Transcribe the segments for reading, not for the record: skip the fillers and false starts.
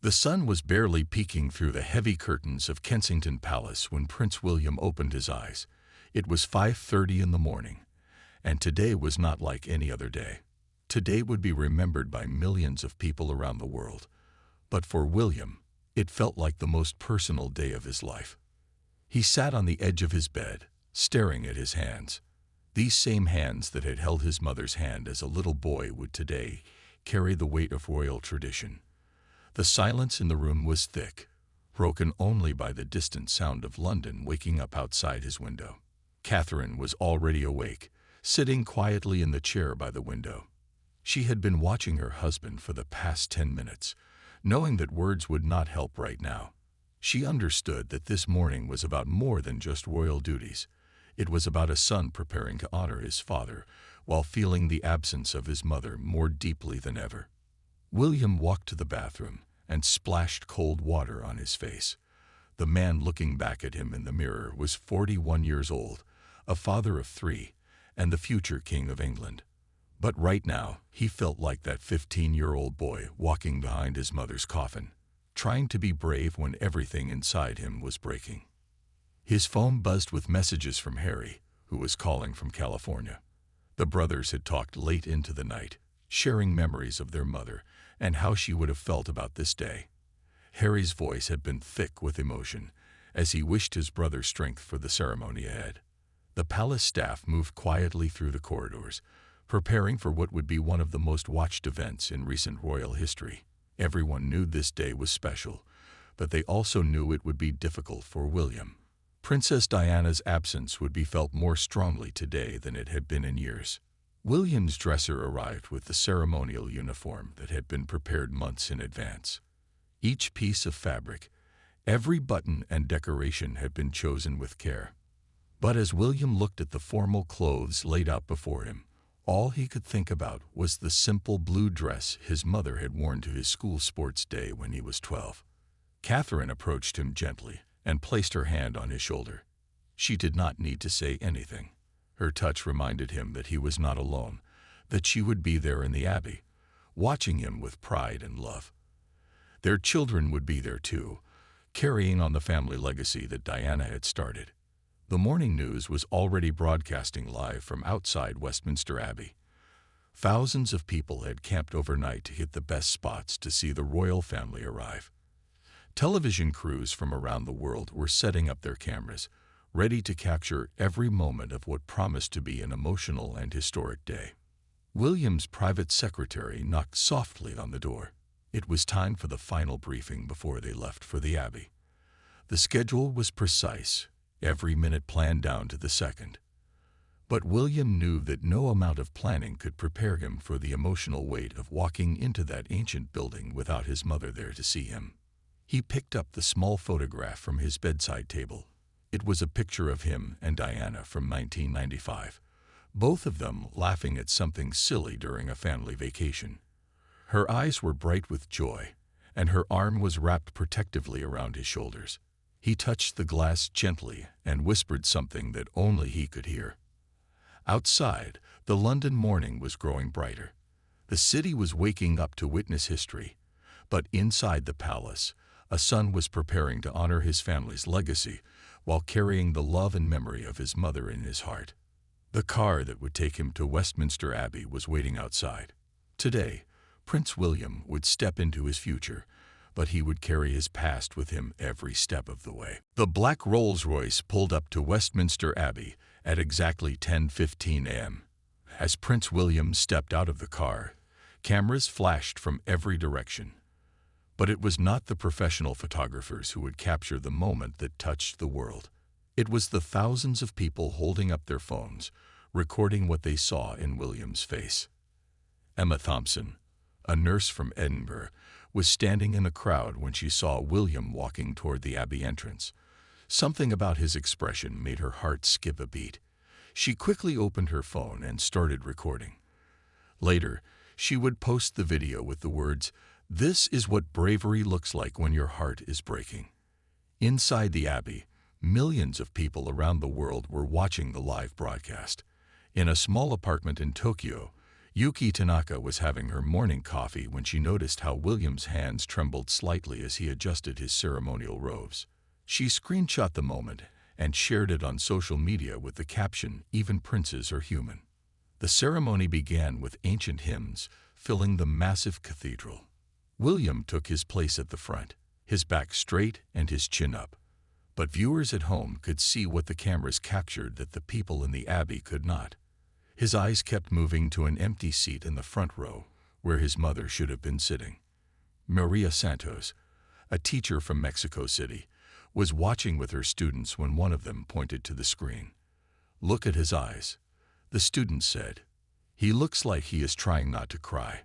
The sun was barely peeking through the heavy curtains of Kensington Palace when Prince William opened his eyes. It was 5:30 in the morning, and today was not like any other day. Today would be remembered by millions of people around the world. But for William, it felt like the most personal day of his life. He sat on the edge of his bed, staring at his hands. These same hands that had held his mother's hand as a little boy would today carry the weight of royal tradition. The silence in the room was thick, broken only by the distant sound of London waking up outside his window. Catherine was already awake, sitting quietly in the chair by the window. She had been watching her husband for the past 10 minutes, knowing that words would not help right now. She understood that this morning was about more than just royal duties. It was about a son preparing to honor his father while feeling the absence of his mother more deeply than ever. William walked to the bathroom and splashed cold water on his face. The man looking back at him in the mirror was 41 years old, a father of 3, and the future King of England. But right now, he felt like that 15-year-old boy walking behind his mother's coffin, trying to be brave when everything inside him was breaking. His phone buzzed with messages from Harry, who was calling from California. The brothers had talked late into the night, sharing memories of their mother and how she would have felt about this day. Harry's voice had been thick with emotion as he wished his brother strength for the ceremony ahead. The palace staff moved quietly through the corridors, preparing for what would be one of the most watched events in recent royal history. Everyone knew this day was special, but they also knew it would be difficult for William. Princess Diana's absence would be felt more strongly today than it had been in years. William's dresser arrived with the ceremonial uniform that had been prepared months in advance. Each piece of fabric, every button and decoration had been chosen with care. But as William looked at the formal clothes laid out before him, all he could think about was the simple blue dress his mother had worn to his school sports day when he was 12. Catherine approached him gently and placed her hand on his shoulder. She did not need to say anything. Her touch reminded him that he was not alone, that she would be there in the Abbey, watching him with pride and love. Their children would be there too, carrying on the family legacy that Diana had started. The morning news was already broadcasting live from outside Westminster Abbey. Thousands of people had camped overnight to hit the best spots to see the royal family arrive. Television crews from around the world were setting up their cameras, ready to capture every moment of what promised to be an emotional and historic day. William's private secretary knocked softly on the door. It was time for the final briefing before they left for the Abbey. The schedule was precise, every minute planned down to the second. But William knew that no amount of planning could prepare him for the emotional weight of walking into that ancient building without his mother there to see him. He picked up the small photograph from his bedside table. It was a picture of him and Diana from 1995, both of them laughing at something silly during a family vacation. Her eyes were bright with joy, and her arm was wrapped protectively around his shoulders. He touched the glass gently and whispered something that only he could hear. Outside, the London morning was growing brighter. The city was waking up to witness history, but inside the palace, a son was preparing to honor his family's legacy while carrying the love and memory of his mother in his heart. The car that would take him to Westminster Abbey was waiting outside. Today, Prince William would step into his future, but he would carry his past with him every step of the way. The black Rolls-Royce pulled up to Westminster Abbey at exactly 10:15 a.m. As Prince William stepped out of the car, cameras flashed from every direction. But it was not the professional photographers who would capture the moment that touched the world. It was the thousands of people holding up their phones, recording what they saw in William's face. Emma Thompson, a nurse from Edinburgh, was standing in the crowd when she saw William walking toward the Abbey entrance. Something about his expression made her heart skip a beat. She quickly opened her phone and started recording. Later, she would post the video with the words, "This is what bravery looks like when your heart is breaking." Inside the Abbey, millions of people around the world were watching the live broadcast. In a small apartment in Tokyo, Yuki Tanaka was having her morning coffee when she noticed how William's hands trembled slightly as he adjusted his ceremonial robes. She screenshot the moment and shared it on social media with the caption, "Even princes are human." The ceremony began with ancient hymns filling the massive cathedral. William took his place at the front, his back straight and his chin up. But viewers at home could see what the cameras captured that the people in the Abbey could not. His eyes kept moving to an empty seat in the front row, where his mother should have been sitting. Maria Santos, a teacher from Mexico City, was watching with her students when one of them pointed to the screen. "Look at his eyes," the student said. "He looks like he is trying not to cry."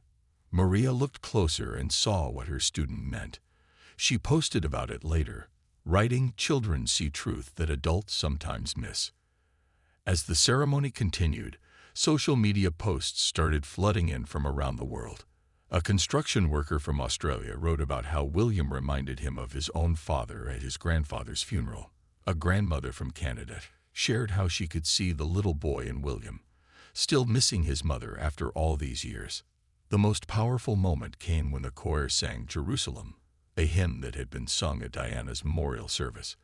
Maria looked closer and saw what her student meant. She posted about it later, writing, "Children see truth that adults sometimes miss." As the ceremony continued, social media posts started flooding in from around the world. A construction worker from Australia wrote about how William reminded him of his own father at his grandfather's funeral. A grandmother from Canada shared how she could see the little boy in William, still missing his mother after all these years. The most powerful moment came when the choir sang "Jerusalem," a hymn that had been sung at Diana's memorial service.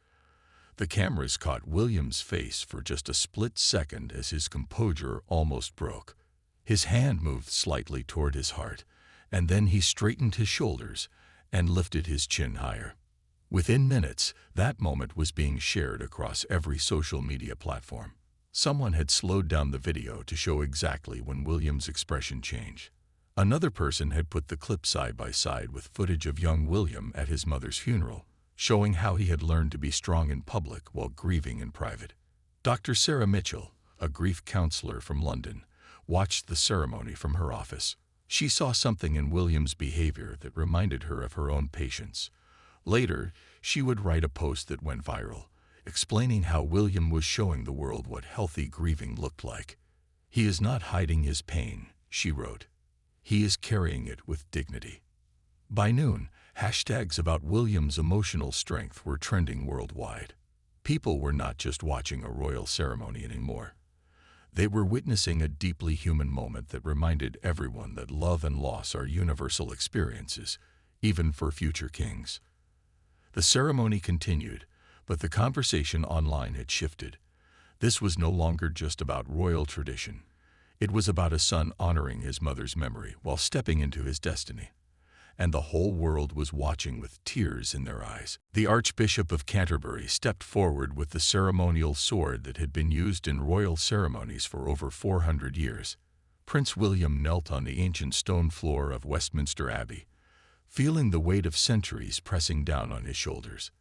The cameras caught William's face for just a split second as his composure almost broke. His hand moved slightly toward his heart, and then he straightened his shoulders and lifted his chin higher. Within minutes, that moment was being shared across every social media platform. Someone had slowed down the video to show exactly when William's expression changed. Another person had put the clip side by side with footage of young William at his mother's funeral, showing how he had learned to be strong in public while grieving in private. Dr. Sarah Mitchell, a grief counselor from London, watched the ceremony from her office. She saw something in William's behavior that reminded her of her own patience. Later, she would write a post that went viral, explaining how William was showing the world what healthy grieving looked like. "He is not hiding his pain," she wrote. "He is carrying it with dignity." By noon, hashtags about William's emotional strength were trending worldwide. People were not just watching a royal ceremony anymore. They were witnessing a deeply human moment that reminded everyone that love and loss are universal experiences, even for future kings. The ceremony continued, but the conversation online had shifted. This was no longer just about royal tradition. It was about a son honoring his mother's memory while stepping into his destiny. And the whole world was watching with tears in their eyes. The Archbishop of Canterbury stepped forward with the ceremonial sword that had been used in royal ceremonies for over 400 years. Prince William knelt on the ancient stone floor of Westminster Abbey, feeling the weight of centuries pressing down on his shoulders.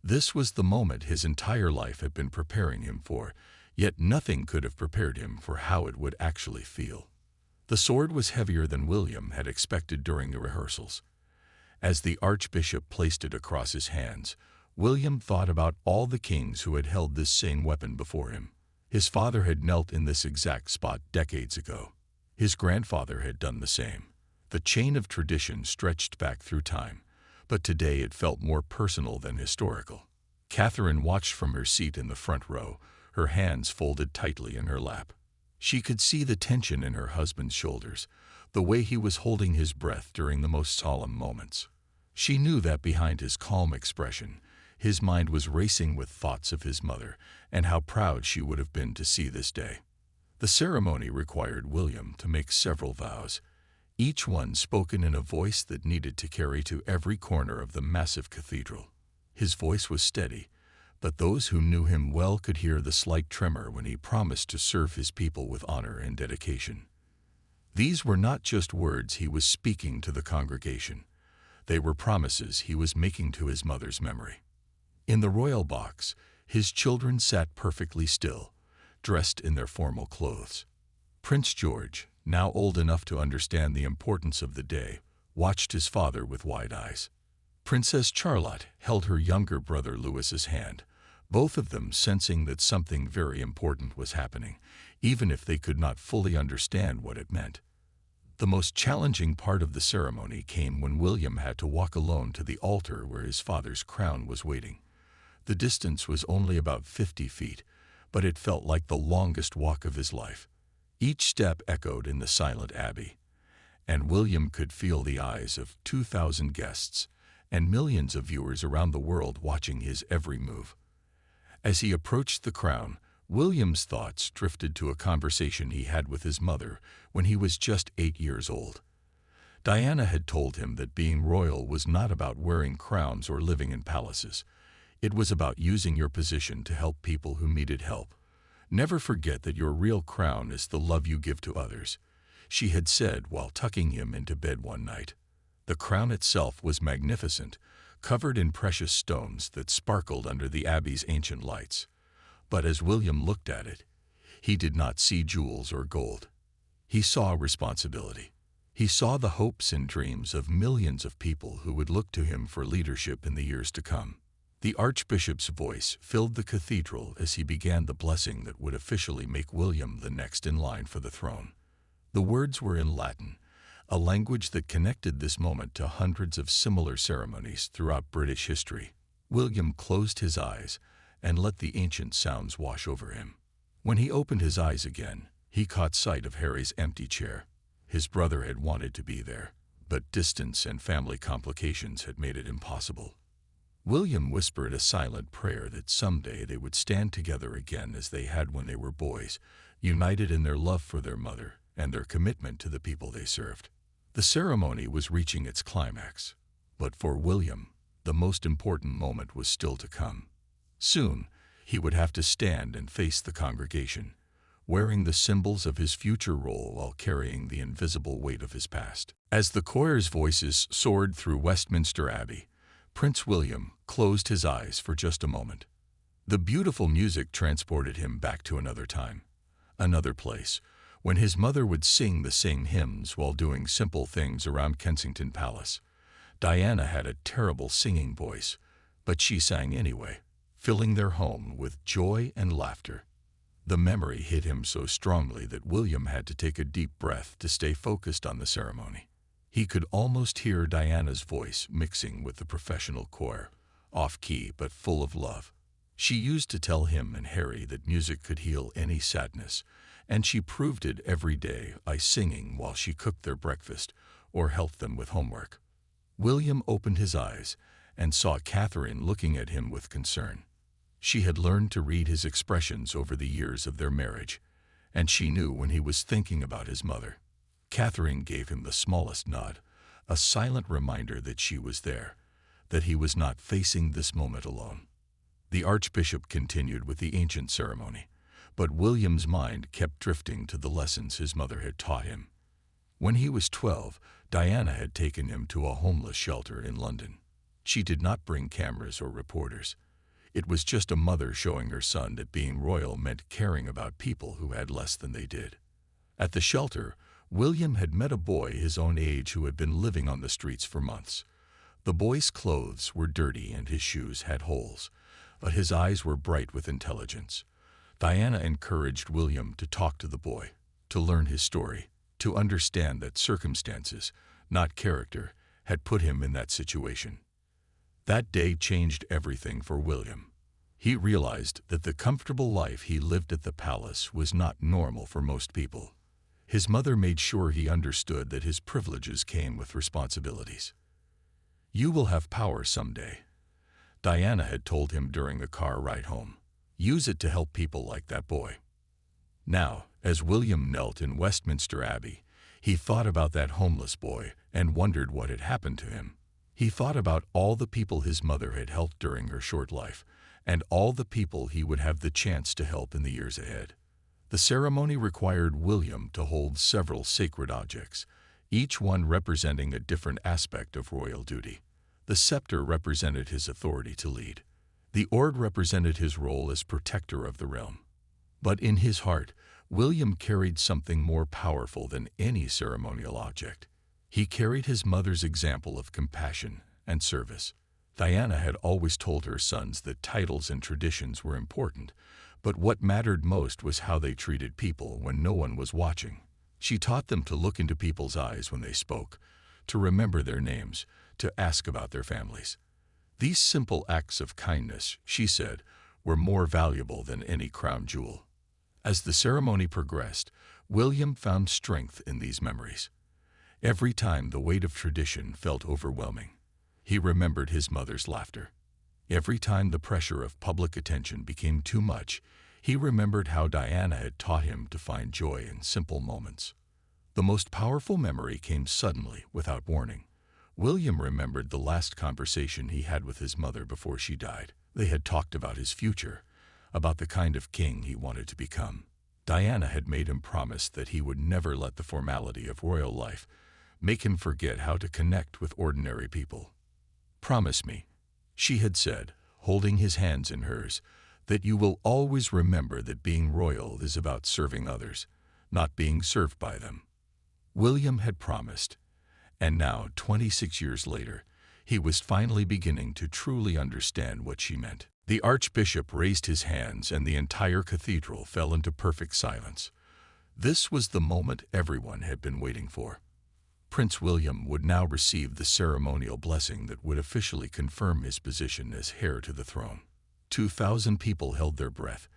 This was the moment his entire life had been preparing him for, yet nothing could have prepared him for how it would actually feel. The sword was heavier than William had expected during the rehearsals. As the Archbishop placed it across his hands, William thought about all the kings who had held this same weapon before him. His father had knelt in this exact spot decades ago. His grandfather had done the same. The chain of tradition stretched back through time, but today it felt more personal than historical. Catherine watched from her seat in the front row, her hands folded tightly in her lap. She could see the tension in her husband's shoulders, the way he was holding his breath during the most solemn moments. She knew that behind his calm expression, his mind was racing with thoughts of his mother and how proud she would have been to see this day. The ceremony required William to make several vows, each one spoken in a voice that needed to carry to every corner of the massive cathedral. His voice was steady, but those who knew him well could hear the slight tremor when he promised to serve his people with honor and dedication. These were not just words he was speaking to the congregation. They were promises he was making to his mother's memory. In the royal box, his children sat perfectly still, dressed in their formal clothes. Prince George, now old enough to understand the importance of the day, watched his father with wide eyes. Princess Charlotte held her younger brother Louis's hand, both of them sensing that something very important was happening, even if they could not fully understand what it meant. The most challenging part of the ceremony came when William had to walk alone to the altar where his father's crown was waiting. The distance was only about 50 feet, but it felt like the longest walk of his life. Each step echoed in the silent Abbey, and William could feel the eyes of 2,000 guests and millions of viewers around the world watching his every move. As he approached the crown, William's thoughts drifted to a conversation he had with his mother when he was just 8 years old. Diana had told him that being royal was not about wearing crowns or living in palaces. It was about using your position to help people who needed help. Never forget that your real crown is the love you give to others, she had said while tucking him into bed one night. The crown itself was magnificent, covered in precious stones that sparkled under the Abbey's ancient lights. But as William looked at it, he did not see jewels or gold. He saw responsibility. He saw the hopes and dreams of millions of people who would look to him for leadership in the years to come. The Archbishop's voice filled the cathedral as he began the blessing that would officially make William the next in line for the throne. The words were in Latin, a language that connected this moment to hundreds of similar ceremonies throughout British history. William closed his eyes and let the ancient sounds wash over him. When he opened his eyes again, he caught sight of Harry's empty chair. His brother had wanted to be there, but distance and family complications had made it impossible. William whispered a silent prayer that someday they would stand together again as they had when they were boys, united in their love for their mother and their commitment to the people they served. The ceremony was reaching its climax, but for William, the most important moment was still to come. Soon, he would have to stand and face the congregation, wearing the symbols of his future role while carrying the invisible weight of his past. As the choir's voices soared through Westminster Abbey, Prince William closed his eyes for just a moment. The beautiful music transported him back to another time, another place, when his mother would sing the same hymns while doing simple things around Kensington Palace. Diana had a terrible singing voice, but she sang anyway, filling their home with joy and laughter. The memory hit him so strongly that William had to take a deep breath to stay focused on the ceremony. He could almost hear Diana's voice mixing with the professional choir, off-key but full of love. She used to tell him and Harry that music could heal any sadness, and she proved it every day by singing while she cooked their breakfast or helped them with homework. William opened his eyes and saw Catherine looking at him with concern. She had learned to read his expressions over the years of their marriage, and she knew when he was thinking about his mother. Catherine gave him the smallest nod, a silent reminder that she was there, that he was not facing this moment alone. The Archbishop continued with the ancient ceremony, but William's mind kept drifting to the lessons his mother had taught him. When he was 12, Diana had taken him to a homeless shelter in London. She did not bring cameras or reporters. It was just a mother showing her son that being royal meant caring about people who had less than they did. At the shelter, William had met a boy his own age who had been living on the streets for months. The boy's clothes were dirty and his shoes had holes, but his eyes were bright with intelligence. Diana encouraged William to talk to the boy, to learn his story, to understand that circumstances, not character, had put him in that situation. That day changed everything for William. He realized that the comfortable life he lived at the palace was not normal for most people. His mother made sure he understood that his privileges came with responsibilities. "You will have power someday," Diana had told him during the car ride home. "Use it to help people like that boy." Now, as William knelt in Westminster Abbey, he thought about that homeless boy and wondered what had happened to him. He thought about all the people his mother had helped during her short life, and all the people he would have the chance to help in the years ahead. The ceremony required William to hold several sacred objects, each one representing a different aspect of royal duty. The scepter represented his authority to lead. The orb represented his role as protector of the realm. But in his heart, William carried something more powerful than any ceremonial object. He carried his mother's example of compassion and service. Diana had always told her sons that titles and traditions were important, but what mattered most was how they treated people when no one was watching. She taught them to look into people's eyes when they spoke, to remember their names, to ask about their families. These simple acts of kindness, she said, were more valuable than any crown jewel. As the ceremony progressed, William found strength in these memories. Every time the weight of tradition felt overwhelming, he remembered his mother's laughter. Every time the pressure of public attention became too much, he remembered how Diana had taught him to find joy in simple moments. The most powerful memory came suddenly, without warning. William remembered the last conversation he had with his mother before she died. They had talked about his future, about the kind of king he wanted to become. Diana had made him promise that he would never let the formality of royal life make him forget how to connect with ordinary people. "Promise me," she had said, holding his hands in hers, "that you will always remember that being royal is about serving others, not being served by them." William had promised, and now, 26 years later, he was finally beginning to truly understand what she meant. The Archbishop raised his hands and the entire cathedral fell into perfect silence. This was the moment everyone had been waiting for. Prince William would now receive the ceremonial blessing that would officially confirm his position as heir to the throne. 2,000 people held their breath,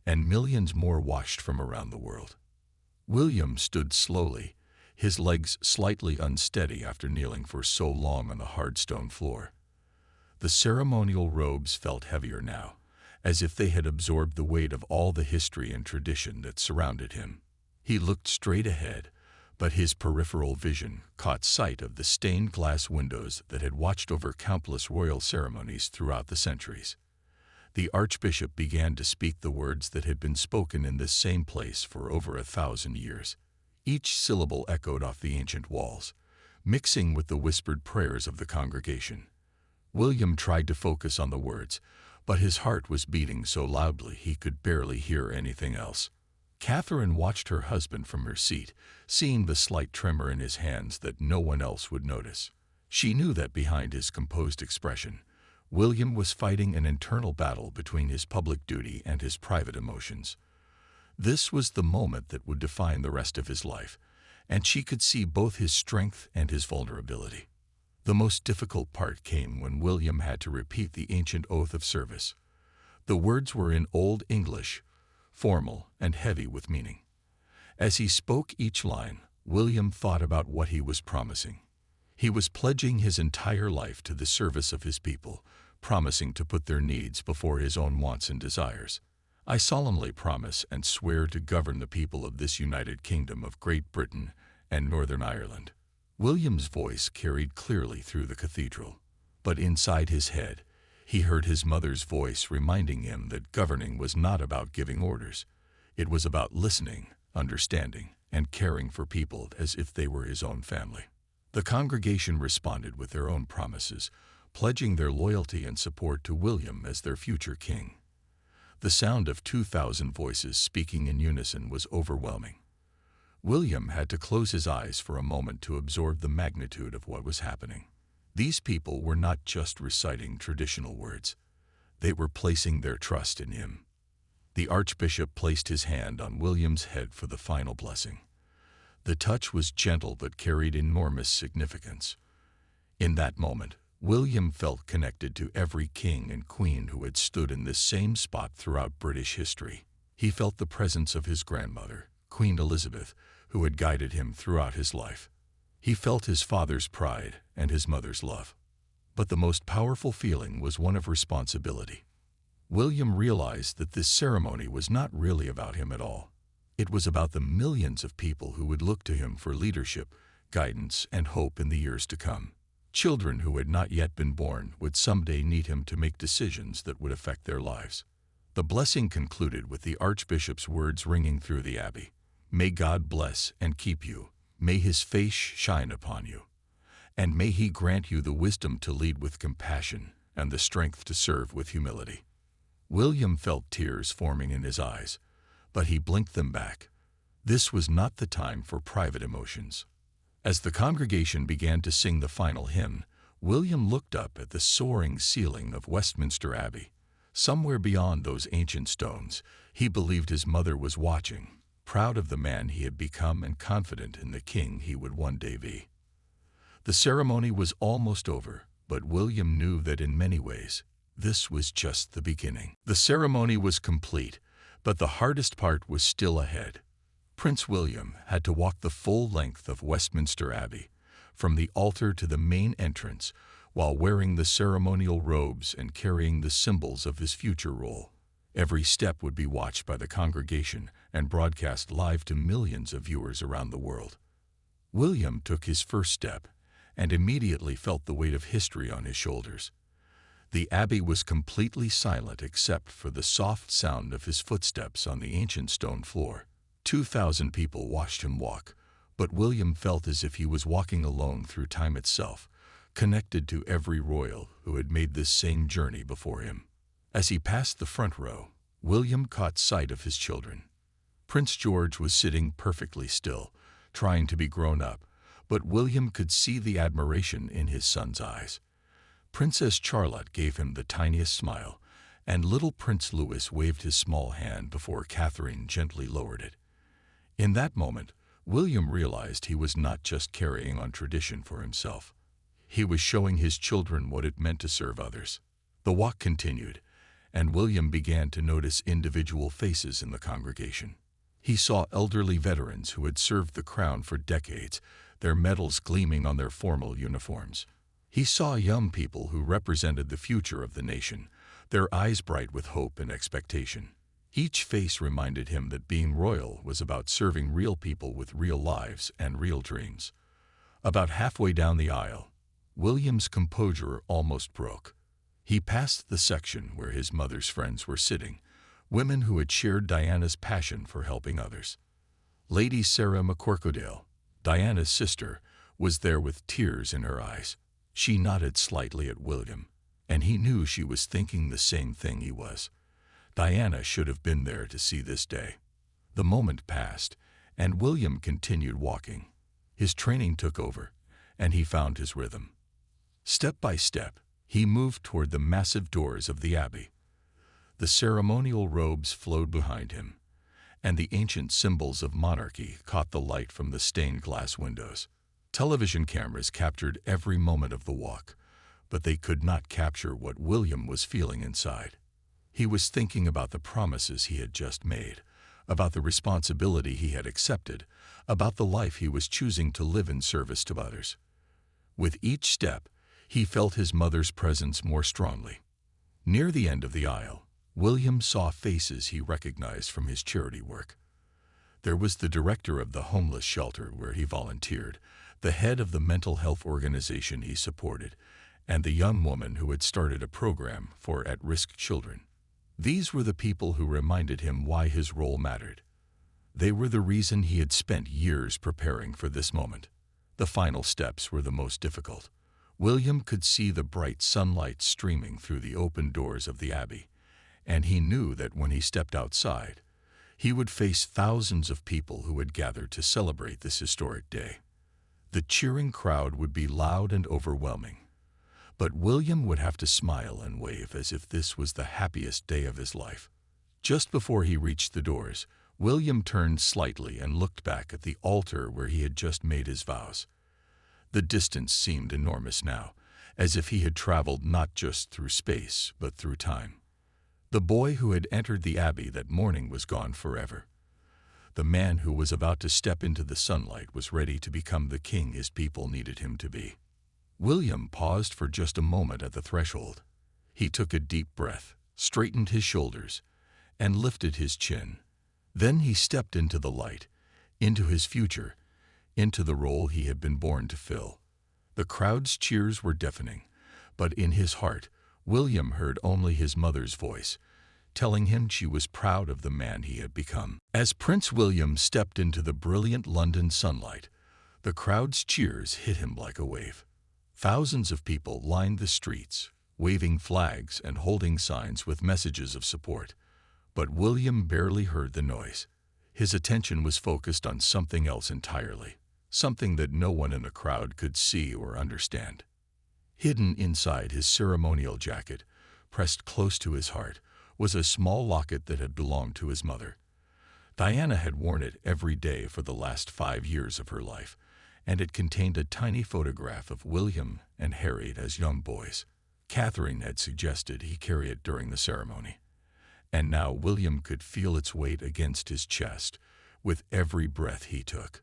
and millions more watched from around the world. William stood slowly, his legs slightly unsteady after kneeling for so long on the hard stone floor. The ceremonial robes felt heavier now, as if they had absorbed the weight of all the history and tradition that surrounded him. He looked straight ahead, but his peripheral vision caught sight of the stained glass windows that had watched over countless royal ceremonies throughout the centuries. The Archbishop began to speak the words that had been spoken in this same place for over 1,000 years. Each syllable echoed off the ancient walls, mixing with the whispered prayers of the congregation. William tried to focus on the words, but his heart was beating so loudly he could barely hear anything else. Catherine watched her husband from her seat, seeing the slight tremor in his hands that no one else would notice. She knew that behind his composed expression, William was fighting an internal battle between his public duty and his private emotions. This was the moment that would define the rest of his life, and she could see both his strength and his vulnerability. The most difficult part came when William had to repeat the ancient oath of service. The words were in Old English, formal and heavy with meaning. As he spoke each line, William thought about what he was promising. He was pledging his entire life to the service of his people, promising to put their needs before his own wants and desires. "I solemnly promise and swear to govern the people of this United Kingdom of Great Britain and Northern Ireland." William's voice carried clearly through the cathedral, but inside his head, he heard his mother's voice reminding him that governing was not about giving orders. It was about listening, understanding, and caring for people as if they were his own family. The congregation responded with their own promises, pledging their loyalty and support to William as their future king. The sound of 2,000 voices speaking in unison was overwhelming. William had to close his eyes for a moment to absorb the magnitude of what was happening. These people were not just reciting traditional words. They were placing their trust in him. The Archbishop placed his hand on William's head for the final blessing. The touch was gentle but carried enormous significance. In that moment, William felt connected to every king and queen who had stood in this same spot throughout British history. He felt the presence of his grandmother, Queen Elizabeth, who had guided him throughout his life. He felt his father's pride and his mother's love. But the most powerful feeling was one of responsibility. William realized that this ceremony was not really about him at all. It was about the millions of people who would look to him for leadership, guidance, and hope in the years to come. Children who had not yet been born would someday need him to make decisions that would affect their lives. The blessing concluded with the Archbishop's words ringing through the Abbey. "May God bless and keep you. May his face shine upon you. And may he grant you the wisdom to lead with compassion and the strength to serve with humility." William felt tears forming in his eyes, but he blinked them back. This was not the time for private emotions. As the congregation began to sing the final hymn, William looked up at the soaring ceiling of Westminster Abbey. Somewhere beyond those ancient stones, he believed his mother was watching, proud of the man he had become and confident in the king he would one day be. The ceremony was almost over, but William knew that in many ways, this was just the beginning. The ceremony was complete, but the hardest part was still ahead. Prince William had to walk the full length of Westminster Abbey, from the altar to the main entrance, while wearing the ceremonial robes and carrying the symbols of his future role. Every step would be watched by the congregation and broadcast live to millions of viewers around the world. William took his first step and immediately felt the weight of history on his shoulders. The Abbey was completely silent except for the soft sound of his footsteps on the ancient stone floor. 2,000 people watched him walk, but William felt as if he was walking alone through time itself, connected to every royal who had made this same journey before him. As he passed the front row, William caught sight of his children. Prince George was sitting perfectly still, trying to be grown up, but William could see the admiration in his son's eyes. Princess Charlotte gave him the tiniest smile, and little Prince Louis waved his small hand before Catherine gently lowered it. In that moment, William realized he was not just carrying on tradition for himself. He was showing his children what it meant to serve others. The walk continued, and William began to notice individual faces in the congregation. He saw elderly veterans who had served the crown for decades, their medals gleaming on their formal uniforms. He saw young people who represented the future of the nation, their eyes bright with hope and expectation. Each face reminded him that being royal was about serving real people with real lives and real dreams. About halfway down the aisle, William's composure almost broke. He passed the section where his mother's friends were sitting, women who had shared Diana's passion for helping others. Lady Sarah McCorquodale, Diana's sister, was there with tears in her eyes. She nodded slightly at William, and he knew she was thinking the same thing he was. Diana should have been there to see this day. The moment passed, and William continued walking. His training took over, and he found his rhythm. Step by step, he moved toward the massive doors of the Abbey. The ceremonial robes flowed behind him, and the ancient symbols of monarchy caught the light from the stained glass windows. Television cameras captured every moment of the walk, but they could not capture what William was feeling inside. He was thinking about the promises he had just made, about the responsibility he had accepted, about the life he was choosing to live in service to others. With each step, he felt his mother's presence more strongly. Near the end of the aisle, William saw faces he recognized from his charity work. There was the director of the homeless shelter where he volunteered, the head of the mental health organization he supported, and the young woman who had started a program for at-risk children. These were the people who reminded him why his role mattered. They were the reason he had spent years preparing for this moment. The final steps were the most difficult. William could see the bright sunlight streaming through the open doors of the Abbey, and he knew that when he stepped outside, he would face thousands of people who had gathered to celebrate this historic day. The cheering crowd would be loud and overwhelming, but William would have to smile and wave as if this was the happiest day of his life. Just before he reached the doors, William turned slightly and looked back at the altar where he had just made his vows. The distance seemed enormous now, as if he had traveled not just through space, but through time. The boy who had entered the Abbey that morning was gone forever. The man who was about to step into the sunlight was ready to become the king his people needed him to be. William paused for just a moment at the threshold. He took a deep breath, straightened his shoulders, and lifted his chin. Then he stepped into the light, into his future, into the role he had been born to fill. The crowd's cheers were deafening, but in his heart, William heard only his mother's voice, telling him she was proud of the man he had become. As Prince William stepped into the brilliant London sunlight, the crowd's cheers hit him like a wave. Thousands of people lined the streets, waving flags and holding signs with messages of support. But William barely heard the noise. His attention was focused on something else entirely, something that no one in the crowd could see or understand. Hidden inside his ceremonial jacket, pressed close to his heart, was a small locket that had belonged to his mother. Diana had worn it every day for the last 5 years of her life, and it contained a tiny photograph of William and Harry as young boys. Catherine had suggested he carry it during the ceremony. And now William could feel its weight against his chest, with every breath he took.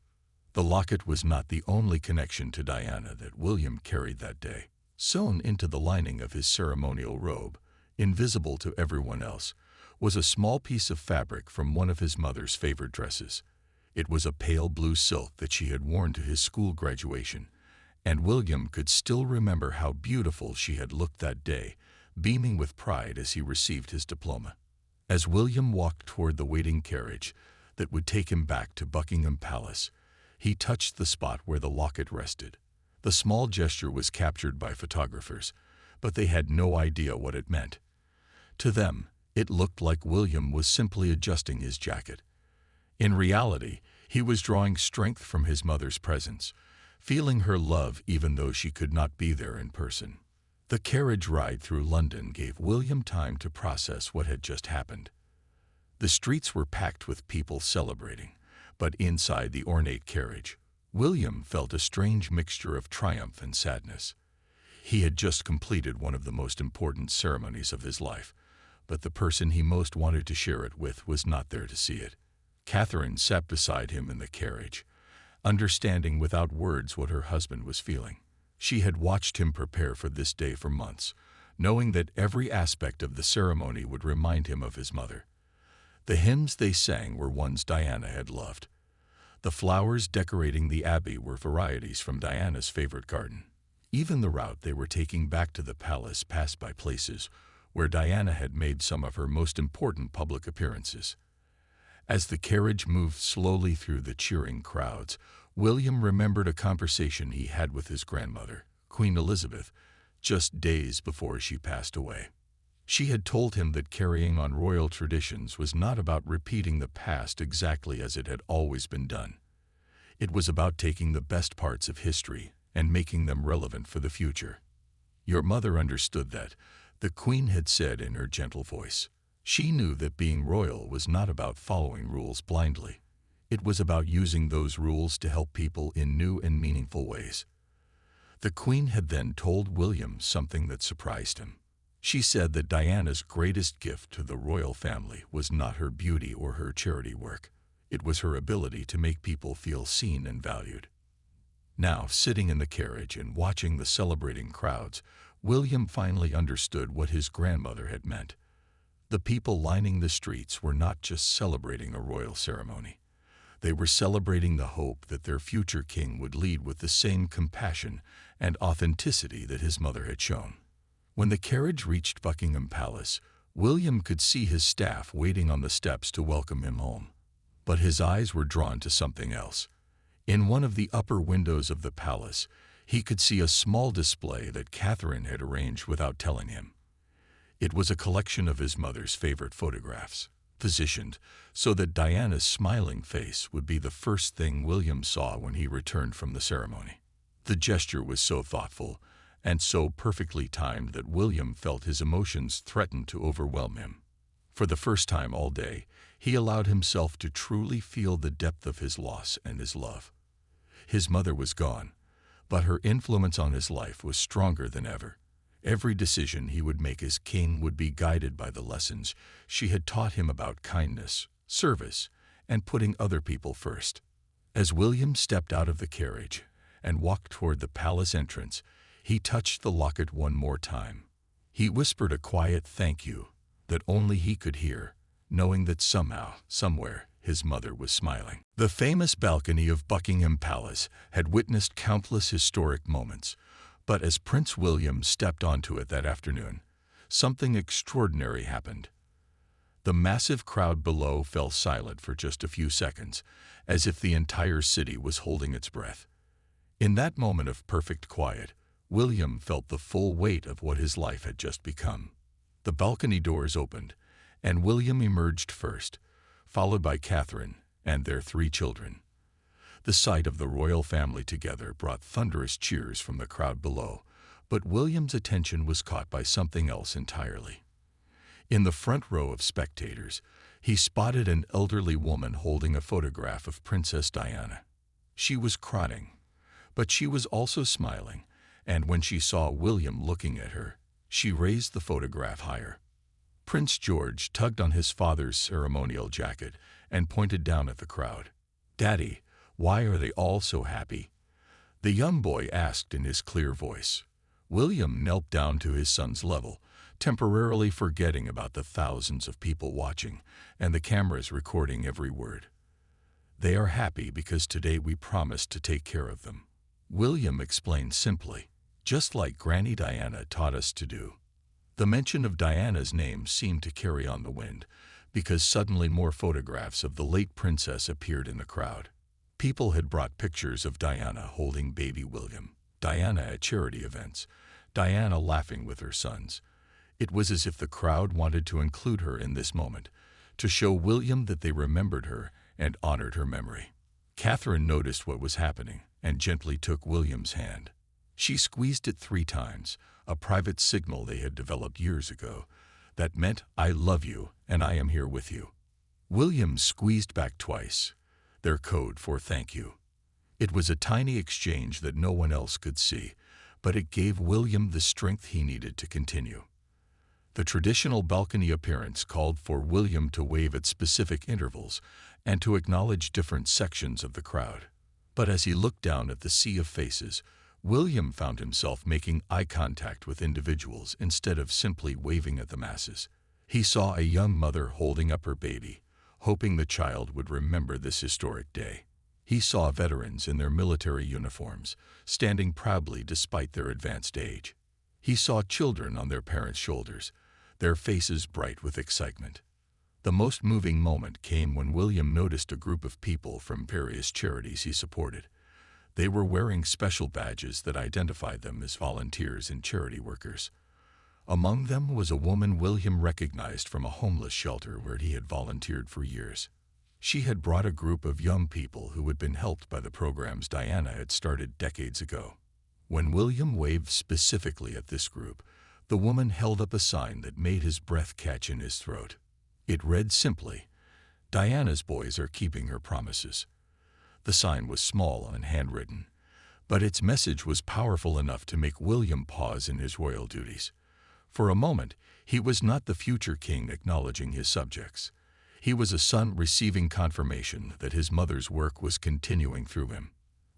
The locket was not the only connection to Diana that William carried that day. Sewn into the lining of his ceremonial robe, invisible to everyone else, was a small piece of fabric from one of his mother's favorite dresses. It was a pale blue silk that she had worn to his school graduation, and William could still remember how beautiful she had looked that day, beaming with pride as he received his diploma. As William walked toward the waiting carriage that would take him back to Buckingham Palace, he touched the spot where the locket rested. The small gesture was captured by photographers, but they had no idea what it meant. To them, it looked like William was simply adjusting his jacket. In reality, he was drawing strength from his mother's presence, feeling her love even though she could not be there in person. The carriage ride through London gave William time to process what had just happened. The streets were packed with people celebrating, but inside the ornate carriage, William felt a strange mixture of triumph and sadness. He had just completed one of the most important ceremonies of his life, but the person he most wanted to share it with was not there to see it. Catherine sat beside him in the carriage, understanding without words what her husband was feeling. She had watched him prepare for this day for months, knowing that every aspect of the ceremony would remind him of his mother. The hymns they sang were ones Diana had loved. The flowers decorating the Abbey were varieties from Diana's favorite garden. Even the route they were taking back to the palace passed by places where Diana had made some of her most important public appearances. As the carriage moved slowly through the cheering crowds, William remembered a conversation he had with his grandmother, Queen Elizabeth, just days before she passed away. She had told him that carrying on royal traditions was not about repeating the past exactly as it had always been done. It was about taking the best parts of history and making them relevant for the future. "Your mother understood that," the Queen had said in her gentle voice. She knew that being royal was not about following rules blindly. It was about using those rules to help people in new and meaningful ways. The Queen had then told William something that surprised him. She said that Diana's greatest gift to the royal family was not her beauty or her charity work. It was her ability to make people feel seen and valued. Now, sitting in the carriage and watching the celebrating crowds, William finally understood what his grandmother had meant. The people lining the streets were not just celebrating a royal ceremony. They were celebrating the hope that their future king would lead with the same compassion and authenticity that his mother had shown. When the carriage reached Buckingham Palace, William could see his staff waiting on the steps to welcome him home. But his eyes were drawn to something else. In one of the upper windows of the palace, he could see a small display that Catherine had arranged without telling him. It was a collection of his mother's favorite photographs, positioned so that Diana's smiling face would be the first thing William saw when he returned from the ceremony. The gesture was so thoughtful and so perfectly timed that William felt his emotions threaten to overwhelm him. For the first time all day, he allowed himself to truly feel the depth of his loss and his love. His mother was gone, but her influence on his life was stronger than ever. Every decision he would make as king would be guided by the lessons she had taught him about kindness, service, and putting other people first. As William stepped out of the carriage and walked toward the palace entrance, he touched the locket one more time. He whispered a quiet thank you that only he could hear, knowing that somehow, somewhere, his mother was smiling. The famous balcony of Buckingham Palace had witnessed countless historic moments, but as Prince William stepped onto it that afternoon, something extraordinary happened. The massive crowd below fell silent for just a few seconds, as if the entire city was holding its breath. In that moment of perfect quiet, William felt the full weight of what his life had just become. The balcony doors opened, and William emerged first, followed by Catherine and their 3 children. The sight of the royal family together brought thunderous cheers from the crowd below, but William's attention was caught by something else entirely. In the front row of spectators, he spotted an elderly woman holding a photograph of Princess Diana. She was crying, but she was also smiling, and when she saw William looking at her, she raised the photograph higher. Prince George tugged on his father's ceremonial jacket, and pointed down at the crowd. "Daddy, why are they all so happy?" the young boy asked in his clear voice. William knelt down to his son's level, temporarily forgetting about the thousands of people watching and the cameras recording every word. "They are happy because today we promised to take care of them," William explained simply, "just like Granny Diana taught us to do." The mention of Diana's name seemed to carry on the wind, because suddenly more photographs of the late princess appeared in the crowd. People had brought pictures of Diana holding baby William, Diana at charity events, Diana laughing with her sons. It was as if the crowd wanted to include her in this moment, to show William that they remembered her and honored her memory. Catherine noticed what was happening and gently took William's hand. She squeezed it 3 times, a private signal they had developed years ago that meant, "I love you and I am here with you." William squeezed back twice, their code for thank you. It was a tiny exchange that no one else could see, but it gave William the strength he needed to continue. The traditional balcony appearance called for William to wave at specific intervals and to acknowledge different sections of the crowd. But as he looked down at the sea of faces, William found himself making eye contact with individuals instead of simply waving at the masses. He saw a young mother holding up her baby, hoping the child would remember this historic day. He saw veterans in their military uniforms, standing proudly despite their advanced age. He saw children on their parents' shoulders, their faces bright with excitement. The most moving moment came when William noticed a group of people from various charities he supported. They were wearing special badges that identified them as volunteers and charity workers. Among them was a woman William recognized from a homeless shelter where he had volunteered for years. She had brought a group of young people who had been helped by the programs Diana had started decades ago. When William waved specifically at this group, the woman held up a sign that made his breath catch in his throat. It read simply, "Diana's boys are keeping her promises." The sign was small and handwritten, but its message was powerful enough to make William pause in his royal duties. For a moment, he was not the future king acknowledging his subjects. He was a son receiving confirmation that his mother's work was continuing through him.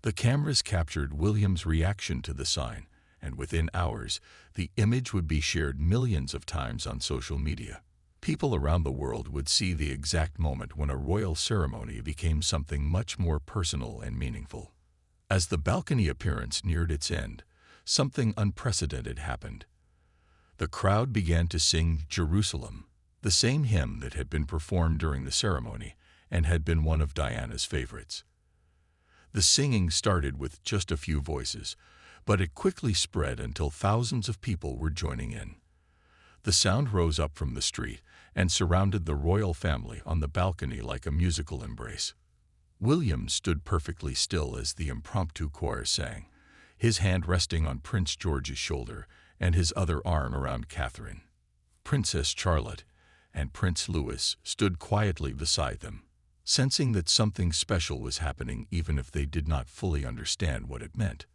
The cameras captured William's reaction to the sign, and within hours, the image would be shared millions of times on social media. People around the world would see the exact moment when a royal ceremony became something much more personal and meaningful. As the balcony appearance neared its end, something unprecedented happened. The crowd began to sing Jerusalem, the same hymn that had been performed during the ceremony and had been one of Diana's favorites. The singing started with just a few voices, but it quickly spread until thousands of people were joining in. The sound rose up from the street and surrounded the royal family on the balcony like a musical embrace. William stood perfectly still as the impromptu choir sang, his hand resting on Prince George's shoulder and his other arm around Catherine. Princess Charlotte and Prince Louis stood quietly beside them, sensing that something special was happening even if they did not fully understand what it meant.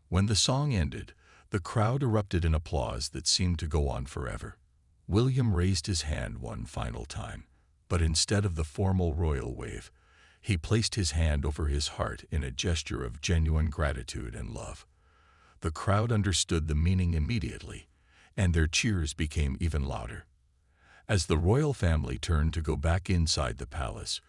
When the song ended, the crowd erupted in applause that seemed to go on forever. William raised his hand one final time, but instead of the formal royal wave, he placed his hand over his heart in a gesture of genuine gratitude and love. The crowd understood the meaning immediately, and their cheers became even louder. As the royal family turned to go back inside the palace,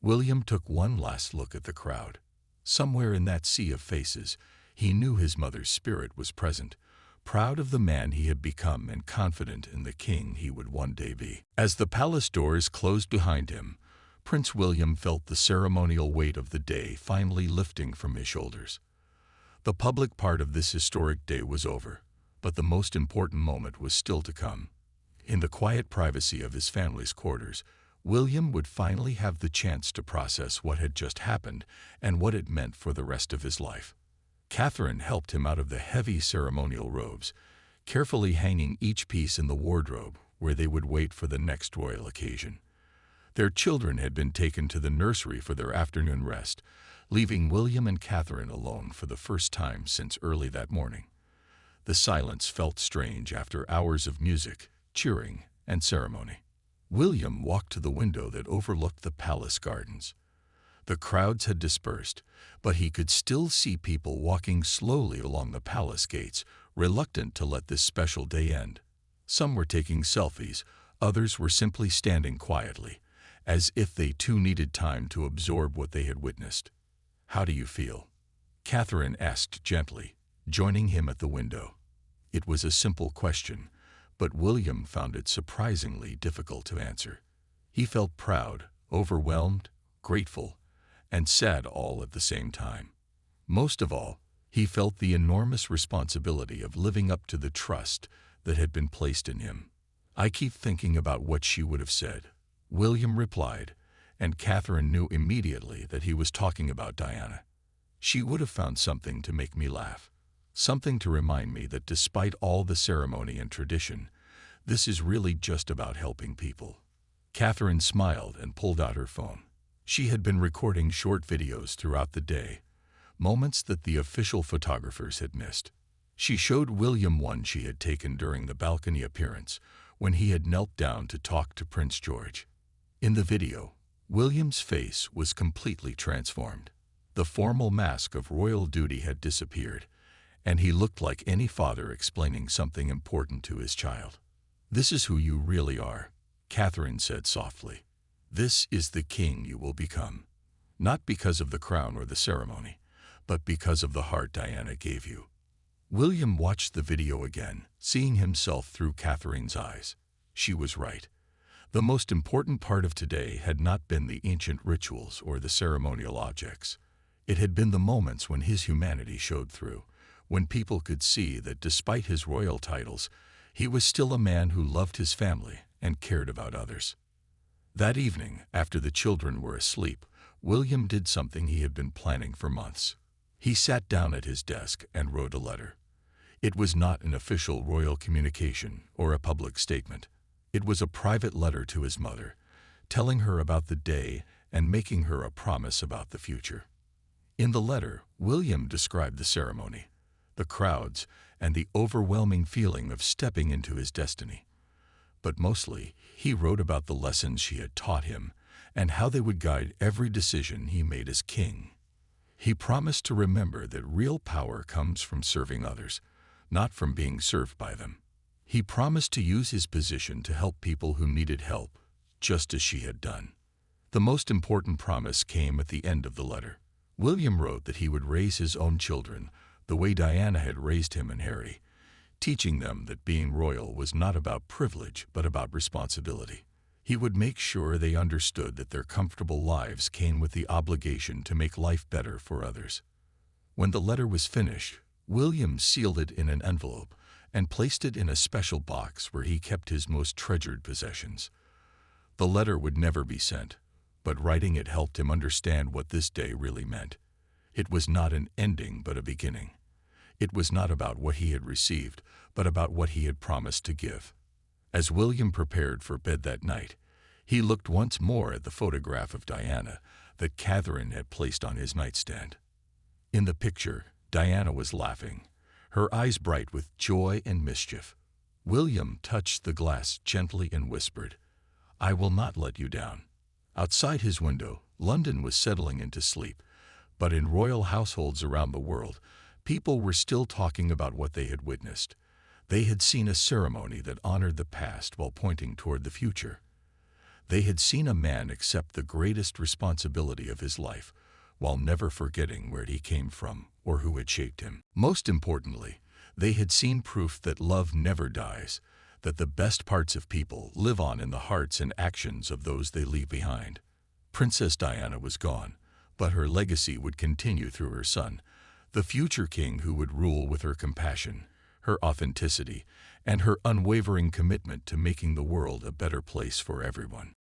William took one last look at the crowd. Somewhere in that sea of faces, he knew his mother's spirit was present, proud of the man he had become and confident in the king he would one day be. As the palace doors closed behind him, Prince William felt the ceremonial weight of the day finally lifting from his shoulders. The public part of this historic day was over, but the most important moment was still to come. In the quiet privacy of his family's quarters, William would finally have the chance to process what had just happened and what it meant for the rest of his life. Catherine helped him out of the heavy ceremonial robes, carefully hanging each piece in the wardrobe where they would wait for the next royal occasion. Their children had been taken to the nursery for their afternoon rest, leaving William and Catherine alone for the first time since early that morning. The silence felt strange after hours of music, cheering, and ceremony. William walked to the window that overlooked the palace gardens. The crowds had dispersed, but he could still see people walking slowly along the palace gates, reluctant to let this special day end. Some were taking selfies, others were simply standing quietly, as if they too needed time to absorb what they had witnessed. "How do you feel?" Catherine asked gently, joining him at the window. It was a simple question, but William found it surprisingly difficult to answer. He felt proud, overwhelmed, grateful, and sad all at the same time. Most of all, he felt the enormous responsibility of living up to the trust that had been placed in him. "I keep thinking about what she would have said," William replied, and Catherine knew immediately that he was talking about Diana. "She would have found something to make me laugh, something to remind me that despite all the ceremony and tradition, this is really just about helping people." Catherine smiled and pulled out her phone. She had been recording short videos throughout the day, moments that the official photographers had missed. She showed William one she had taken during the balcony appearance, when he had knelt down to talk to Prince George. In the video, William's face was completely transformed. The formal mask of royal duty had disappeared, and he looked like any father explaining something important to his child. "This is who you really are," Catherine said softly. "This is the king you will become, not because of the crown or the ceremony, but because of the heart Diana gave you." William watched the video again, seeing himself through Catherine's eyes. She was right. The most important part of today had not been the ancient rituals or the ceremonial objects. It had been the moments when his humanity showed through, when people could see that despite his royal titles, he was still a man who loved his family and cared about others. That evening, after the children were asleep, William did something he had been planning for months. He sat down at his desk and wrote a letter. It was not an official royal communication or a public statement. It was a private letter to his mother, telling her about the day and making her a promise about the future. In the letter, William described the ceremony, the crowds, and the overwhelming feeling of stepping into his destiny. But mostly, he wrote about the lessons she had taught him and how they would guide every decision he made as king. He promised to remember that real power comes from serving others, not from being served by them. He promised to use his position to help people who needed help, just as she had done. The most important promise came at the end of the letter. William wrote that he would raise his own children the way Diana had raised him and Harry, teaching them that being royal was not about privilege but about responsibility. He would make sure they understood that their comfortable lives came with the obligation to make life better for others. When the letter was finished, William sealed it in an envelope and placed it in a special box where he kept his most treasured possessions. The letter would never be sent, but writing it helped him understand what this day really meant. It was not an ending but a beginning. It was not about what he had received, but about what he had promised to give. As William prepared for bed that night, he looked once more at the photograph of Diana that Catherine had placed on his nightstand. In the picture, Diana was laughing, her eyes bright with joy and mischief. William touched the glass gently and whispered, "I will not let you down." Outside his window, London was settling into sleep, but in royal households around the world, people were still talking about what they had witnessed. They had seen a ceremony that honored the past while pointing toward the future. They had seen a man accept the greatest responsibility of his life, while never forgetting where he came from or who had shaped him. Most importantly, they had seen proof that love never dies, that the best parts of people live on in the hearts and actions of those they leave behind. Princess Diana was gone, but her legacy would continue through her son, the future king who would rule with her compassion, her authenticity, and her unwavering commitment to making the world a better place for everyone.